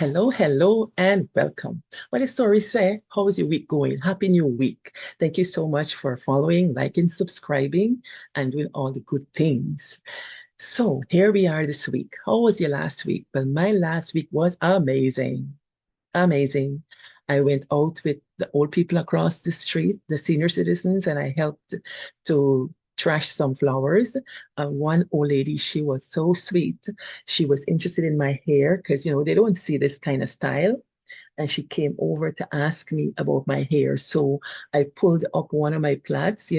Hello, hello, and welcome. What does story say? How is your week going? Happy New Week. Thank you so much for following, liking, subscribing, and doing all the good things. So here we are this week. How was your last week? Well, my last week was amazing. Amazing. I went out with the old people across the street, the senior citizens, and I helped to trash some flowers. One old lady, she was so sweet. She was interested in my hair because, they don't see this kind of style. And she came over to ask me about my hair. So I pulled up one of my plaits.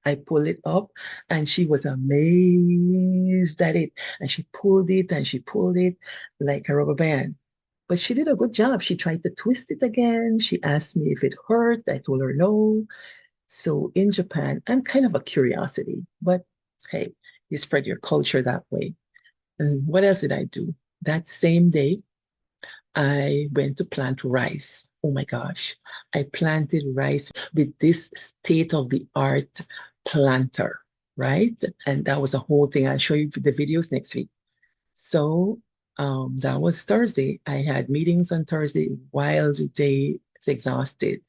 I pulled it up and she was amazed at it. And she pulled it and she pulled it like a rubber band. But she did a good job. She tried to twist it again. She asked me if it hurt. I told her no. So in Japan, I'm kind of a curiosity, but hey, you spread your culture that way. And what else did I do? That same day, I went to plant rice. Oh my gosh. I planted rice with this state of the art planter, right? And that was a whole thing. I'll show you the videos next week. So that was Thursday. I had meetings on Thursday, wild day, it's exhausted.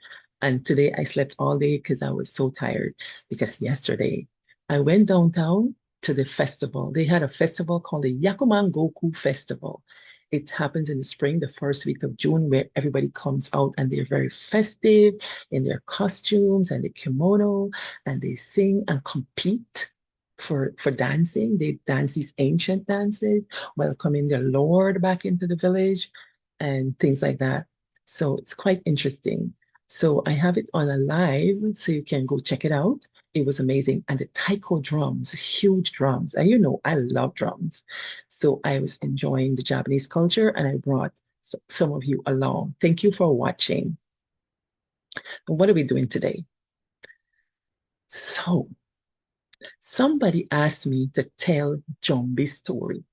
And today I slept all day because I was so tired. Because yesterday I went downtown to the festival. They had a festival called the Yakuman Goku Festival. It happens in the spring, the first week of June, where everybody comes out and they're very festive in their costumes and the kimono, and they sing and compete for dancing. They dance these ancient dances, welcoming their Lord back into the village and things like that. So it's quite interesting. So I have it on a live, so you can go check it out. It was amazing. And the taiko drums, huge drums. And I love drums. So I was enjoying the Japanese culture and I brought some of you along. Thank you for watching. What are we doing today? So somebody asked me to tell Jumbie story.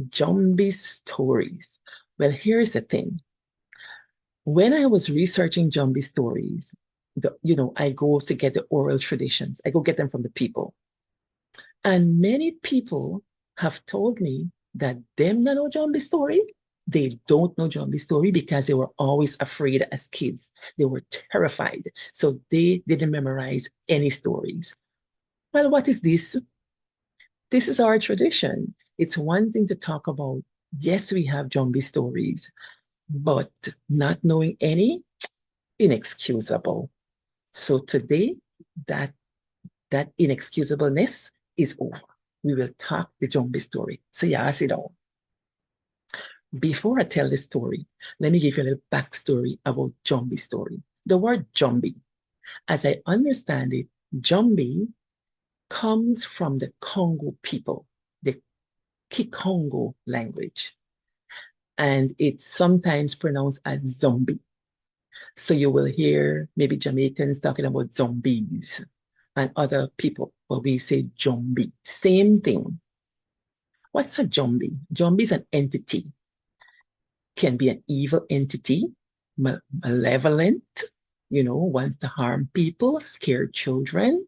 Jumbie stories. Well, here's the thing. When I was researching Jumbie stories, I go to get the oral traditions. I go get them from the people. And many people have told me that them not know Jumbie story. They don't know Jumbie story because they were always afraid as kids. They were terrified. So they didn't memorize any stories. Well, what is this? This is our tradition. It's one thing to talk about, yes, we have Jumbie stories, but not knowing any, inexcusable. So today, that that inexcusableness is over. We will talk the Jumbie story. So yeah, sit down. Before I tell the story, let me give you a little backstory about Jumbie story. The word Jumbie, as I understand it, Jumbie comes from the Congo people, the Kikongo language, and it's sometimes pronounced as zombie. So you will hear maybe Jamaicans talking about zombies and other people, but we say Jumbie. Same thing. What's a Jumbie? Jumbie is an entity, can be an evil entity, malevolent, wants to harm people, scare children,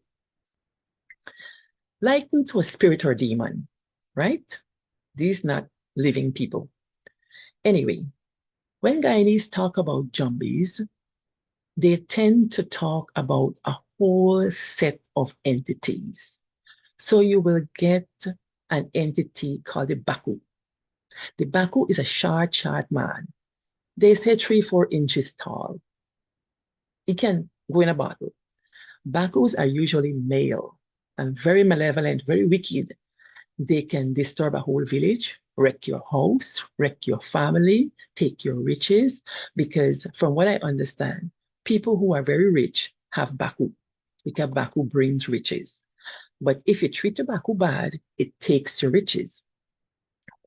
likened to a spirit or demon, right? These not living people. Anyway, when Guyanese talk about Jumbies, they tend to talk about a whole set of entities. So you will get an entity called the Baku. The Baku is a short man. They say 3-4 inches tall. It can go in a bottle. Bakus are usually male and very malevolent, very wicked. They can disturb a whole village, wreck your house, wreck your family, take your riches. Because from what I understand, people who are very rich have Baku, because Baku brings riches. But if you treat the Baku bad, it takes your riches.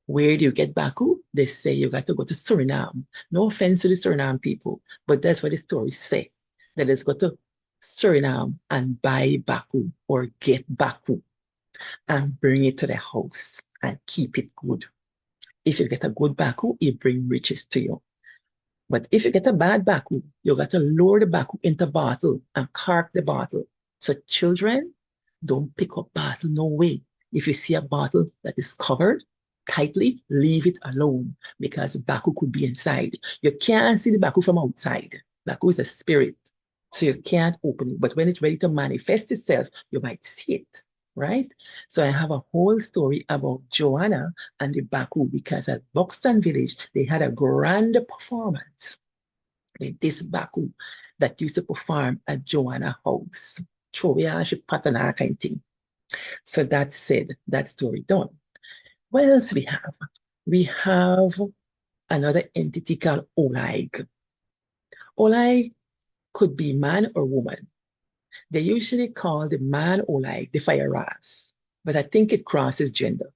Where do you get Baku? They say you got to go to Suriname. No offense to the Suriname people, but that's what the stories say. That is go to Suriname and buy Baku or get Baku and bring it to the house and keep it good. If you get a good Baku, it brings riches to you. But if you get a bad Baku, you got to lower the Baku into bottle and cork the bottle. So children, don't pick up bottle, no way. If you see a bottle that is covered, tightly, leave it alone because Baku could be inside. You can't see the Baku from outside. Baku is a spirit. So you can't open it. But when it's ready to manifest itself, you might see it, right? So I have a whole story about Joanna and the Baku because at Buxton Village, they had a grand performance with this Baku that used to perform at Joanna house. Trovia, she pattern kind of thing. So that said, that story done. What else we have? We have another entity called Olag. Olag could be man or woman. They usually call the man Olag the fire ras, but I think it crosses gender.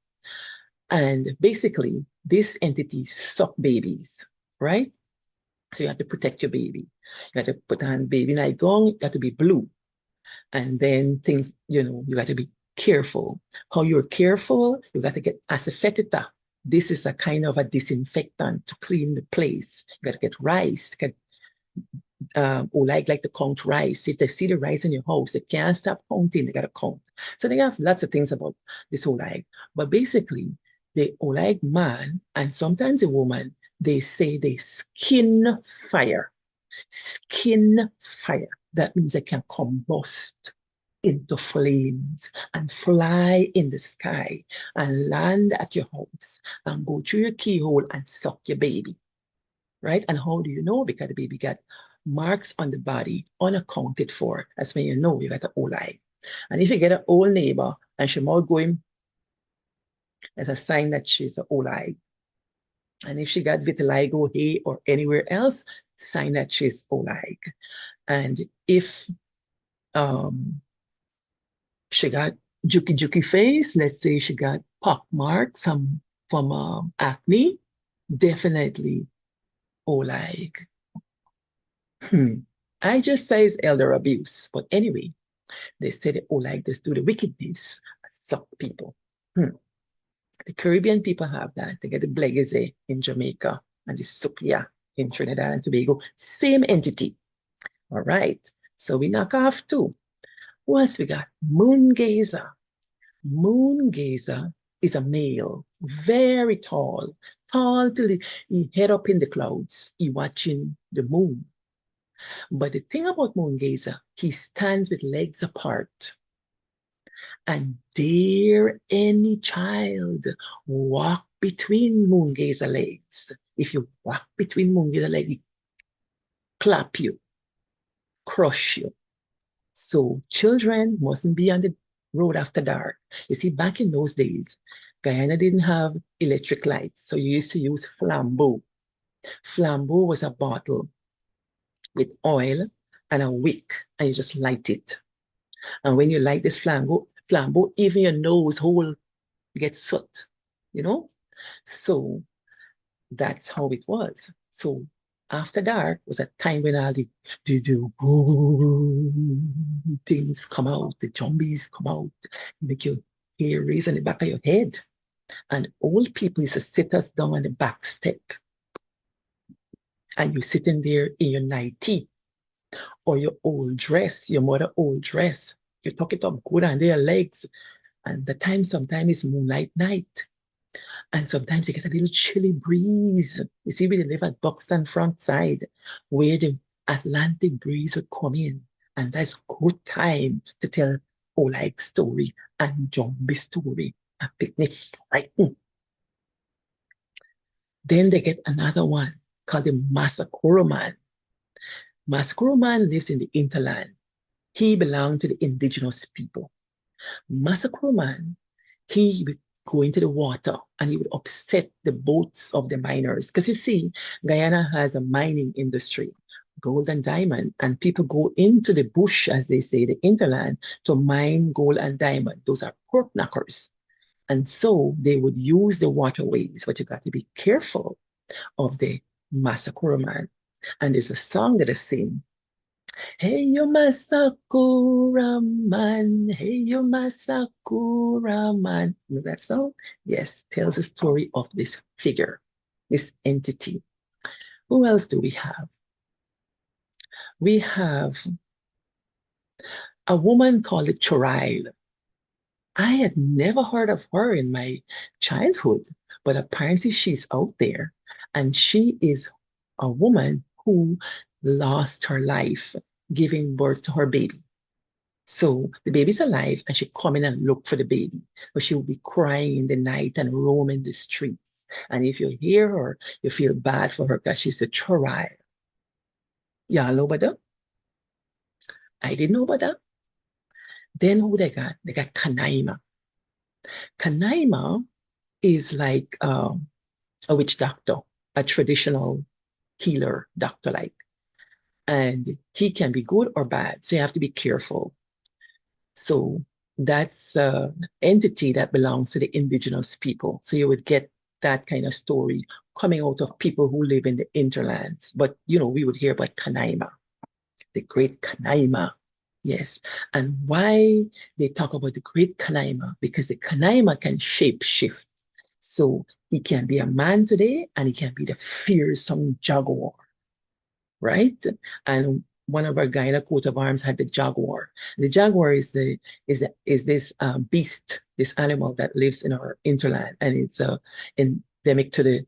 And basically, this entity suck babies, right? So you have to protect your baby. You have to put on baby night gown, it got to be blue. And then things, you got to be careful. How you're careful, you got to get asafoetida. This is a kind of a disinfectant to clean the place. You got to get rice, get or like to count rice. If they see the rice in your house, they can't stop counting. They got to count. So they have lots of things about this Olag. But basically, the Olag man and sometimes a woman, they say they skin fire. Skin fire. That means they can combust into flames and fly in the sky and land at your house and go through your keyhole and suck your baby, right? And how do you know? Because the baby got marks on the body unaccounted for. That's when you know you got an old eye. And if you get an old neighbor and she mouth going, that's a sign that she's an old eye. And if she got vitiligo here or anywhere else, sign that she's old eye. And if she got juky face, let's say she got pock marks from acne, definitely old. I just say it's elder abuse. But anyway, they say they all like this, do the wickedness, suck people. The Caribbean people have that. They get the Blegeze in Jamaica and the Sukia in Trinidad and Tobago. Same entity. All right. So we knock off two. What else we got? Moon gazer. Moon gazer is a male, very tall, tall till he head up in the clouds. He watching the moon. But the thing about moon gazer, he stands with legs apart. And dare any child walk between moon gazer legs. If you walk between moon gazer legs, he clap you, crush you. So children mustn't be on the road after dark. You see, back in those days, Guyana didn't have electric lights, so you used to use flambeau. Flambeau was a bottle with oil and a wick, and you just light it. And when you light this flambeau, even your nose hole gets soot, you know? So that's how it was. So after dark was a time when all the things come out, the zombies come out, make your hair raise on the back of your head. And old people used to sit us down on the back step. And you sitting there in your nightie or your old dress, your mother old dress. You tuck it up good on their legs. And the time sometimes is moonlight night. And sometimes you get a little chilly breeze. You see, we live at Buxton front side where the Atlantic breeze would come in. And that's good time to tell Oleg story and Jumbie story. A picnic frightened. Then they get another one called the Masakoro man. Masakoro man lives in the interland. He belonged to the indigenous people. Masakoro man, he would go into the water and he would upset the boats of the miners. Because you see, Guyana has a mining industry, gold and diamond, and people go into the bush, as they say, the interland, to mine gold and diamond. Those are pork knockers. And so they would use the waterways, but you got to be careful of the Masakura man. And there's a song that is sing. Hey, you Masakura man. Hey, you Masakura man. You know that song? Yes, tells the story of this figure, this entity. Who else do we have? We have a woman called the Chorail. I had never heard of her in my childhood, but apparently she's out there and she is a woman who lost her life giving birth to her baby. So the baby's alive and she come in and look for the baby, but she will be crying in the night and roaming the streets. And if you hear her, you feel bad for her because she's a child. Y'all know about that? I didn't know about that. Then who they got? They got Kanaima. Kanaima is like a witch doctor, a traditional healer doctor, like, and he can be good or bad. So you have to be careful. So that's an entity that belongs to the indigenous people. So you would get that kind of story coming out of people who live in the interlands. But, we would hear about Kanaima, the great Kanaima. Yes. And why they talk about the great Kanaima? Because the Kanaima can shape shift. So he can be a man today and he can be the fearsome jaguar, right? And one of our Guyana coat of arms had the jaguar. The jaguar is this beast, this animal that lives in our interland, and it's endemic to the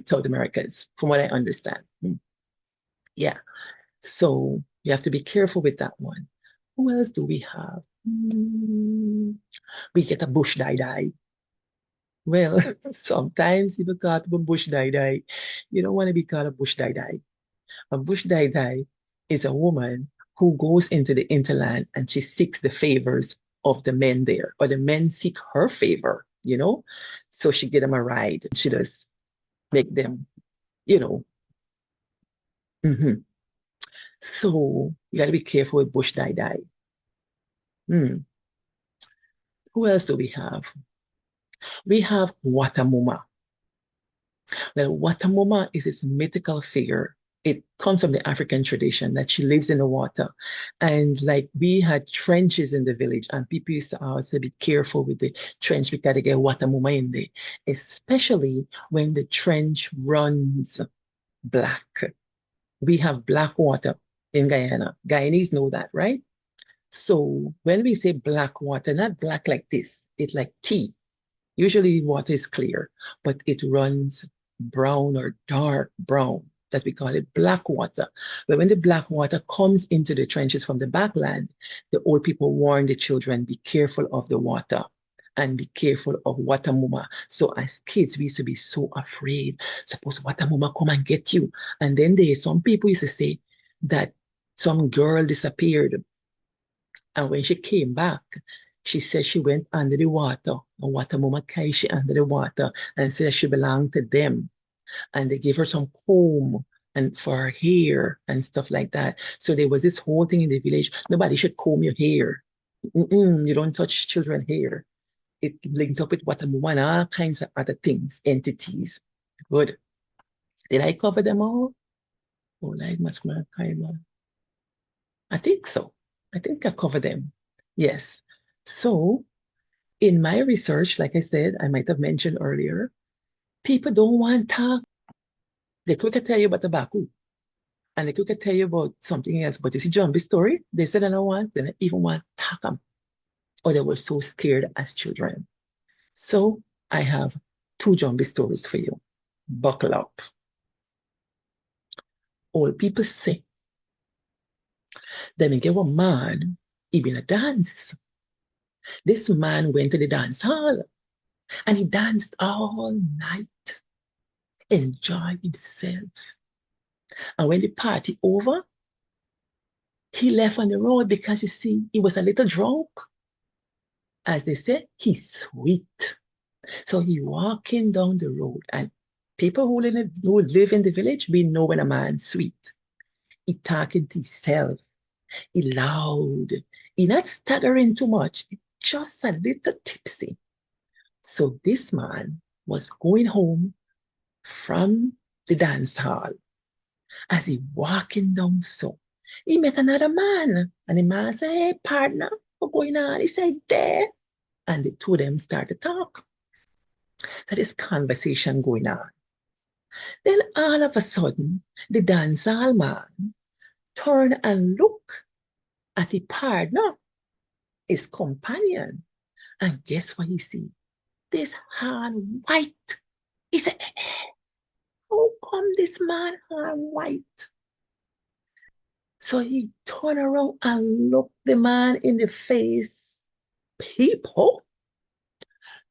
South Americas, from what I understand. Yeah, so you have to be careful with that one. Who else do we have? We get a bush die. Well, sometimes people call it a bush die. You don't want to be called a bush die. A bush dai is a woman who goes into the interland and she seeks the favors of the men there, or the men seek her favor. So she get them a ride. She does make them, you know. Mhm. So you got to be careful with bush dai. Hmm. Who else do we have? We have Watamuma. Well, Watamuma is this mythical figure. It comes from the African tradition that she lives in the water. And like we had trenches in the village, and people used to always say, be careful with the trench, we gotta get Watamuma in there, especially when the trench runs black. We have black water in Guyana. Guyanese know that, right? So when we say black water, not black like this, it's like tea. Usually water is clear, but it runs brown or dark brown, that we call it black water. But when the black water comes into the trenches from the backland, the old people warn the children, be careful of the water and be careful of Watamuma. So as kids, we used to be so afraid. Suppose Watamuma come and get you. And then some people used to say that some girl disappeared, and when she came back, she said she went under the water. And Watamuma carried she under the water and said she belonged to them. And they gave her some comb and for her hair and stuff like that. So there was this whole thing in the village. Nobody should comb your hair. You don't touch children's hair. It linked up with Watamuma and all kinds of other things, entities. Good. Did I cover them all? Oh, like much more kind of. I think so. I think I covered them. Yes. So in my research, like I said, I might have mentioned earlier, people don't want to talk. They quicker tell you about tobacco and they quicker tell you about something else. But you see Jumbie story, they said they don't want, they don't even want to talk them. Or they were so scared as children. So I have two Jumbie stories for you. Buckle up. Old people say, then get one man, he been a dance. This man went to the dance hall and he danced all night, enjoyed himself. And when the party over, he left on the road because you see, he was a little drunk. As they say, he's sweet. So he walking down the road, and people who live in the village, we know when a man's sweet. He talking to himself. He loud. He not staggering too much. He just a little tipsy. So this man was going home from the dance hall. As he walking down so, he met another man. And the man said, hey, partner, what's going on? He said, there. And the two of them start to talk. So this conversation going on. Then all of a sudden, the dancehall man turn and look at the partner, his companion. And guess what he see? This hand white. He said, how come this man hand white? So he turned around and looked the man in the face. People,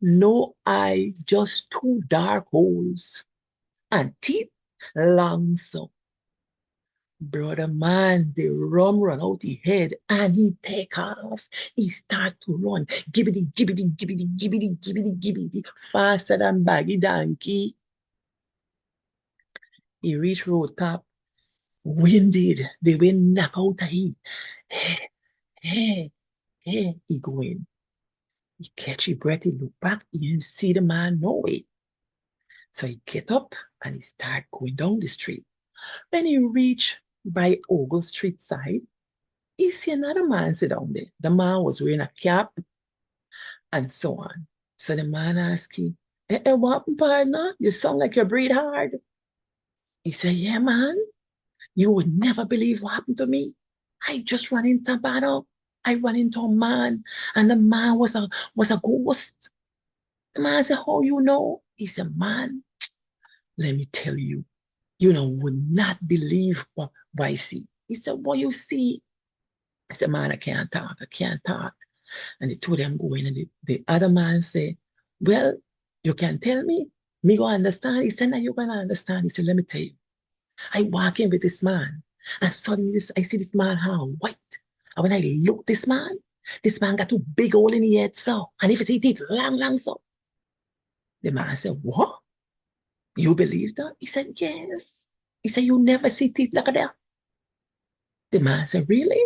no eye, just two dark holes and teeth long so. Brother man, the rum run out his head and he take off. He start to run. Gibbity, gibbity, gibbity, gibbity, gibbity, gibbity, faster than baggy donkey. He reached road top. Winded. The wind knock out of him. Hey, hey, hey, he going. He catch his breath, he look back, he didn't see the man no way. So he get up and he start going down the street. When he reach by Ogle Street side, he see another man sit down there. The man was wearing a cap and so on. So the man asked him, what happened, partner? You sound like you breathe hard. He said, yeah, man, you would never believe what happened to me. I just ran into battle. I ran into a man, and the man was a ghost. The man said, how you know? He said, man, let me tell you, you know, would not believe what I see. He said, what you see? I said, man, I can't talk. I can't talk. And the two of them go in, and the other man say, well, you can tell me. Me go understand. He said, now you're going to understand. He said, let me tell you. I walk in with this man, and suddenly I see this man how white. And when I look this man got two big hole in his head, so. And if you see teeth, long, long, so. The man said, what? You believe that? He said, yes. He said, you never see teeth like that. The man said, really?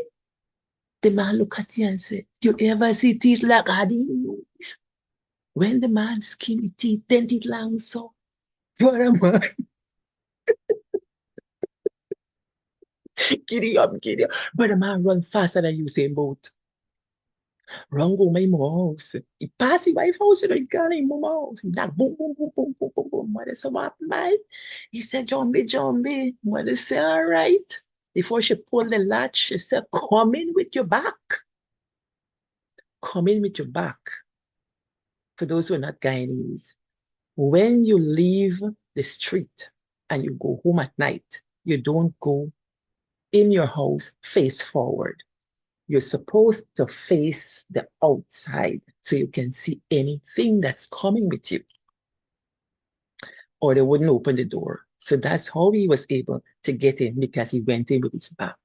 The man looked at you and said, you ever see teeth like these? When the man skinny teeth, then teeth long so. What am I? Giddy up, giddy up. But the man run faster than you saying boat. Run go my mouse. He pass his wife house, you know, he got him mouse. He knock boom, boom, boom, boom, boom, boom, boom. What is what happened, man? He said, Jumbie, Jumbie. What is say, all right? Before she pulled the latch, she said, come in with your back. Come in with your back. For those who are not Guyanese, when you leave the street and you go home at night, you don't go in your house face forward. You're supposed to face the outside so you can see anything that's coming with you, or they wouldn't open the door. So that's how he was able to get in, because he went in with his back.